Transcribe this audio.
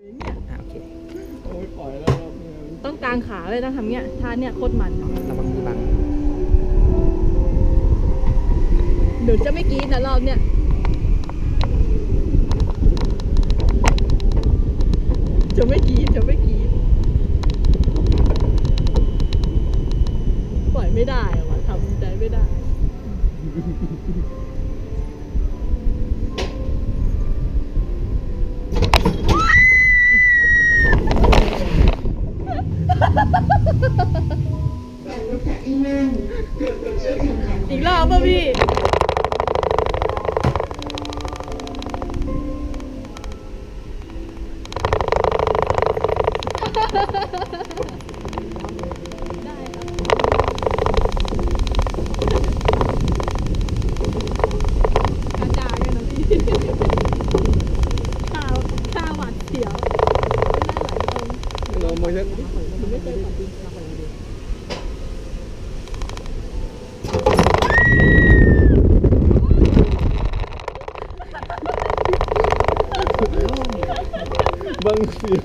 โอเค โอ้ยปล่อยแล้วครับ ต้องกางขาเลยนะทำเงี้ยท่าเนี้ยโคตรมัน ระวังมือบัง เดี๋ยวจะไม่กรี๊ดนะรอบเนี้ยจะไม่กรี๊ดปล่อยไม่ได้อะวะทำใจไม่ได้อีกรอบป่ะพี่ได้ครับกระจายกันนะพี่ข้าวหวานเสียวไม่น่าไหลตรง เราไม่ใช่ หนูไม่เคยขับจริงนะคนเดียว บังเสีย